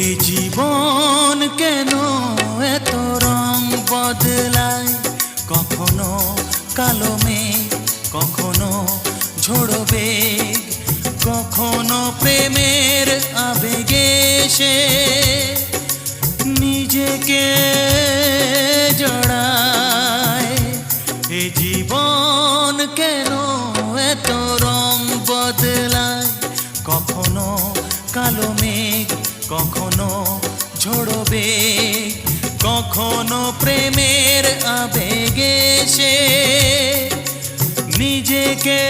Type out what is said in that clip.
এ জীবন কেন এত রং বদলায়, কখনো কালো মেঘ, কখনো ঝোড়ো বেগ, কখনো প্রেমের আবেগে সে নিজেকে জড়ায়। এ জীবন কেন এত রং বদলায়, কখনো কালো মেঘ, কখনো ঝোড়ো বেগ, কখনো প্রেমের আবেগে সে নিজেকে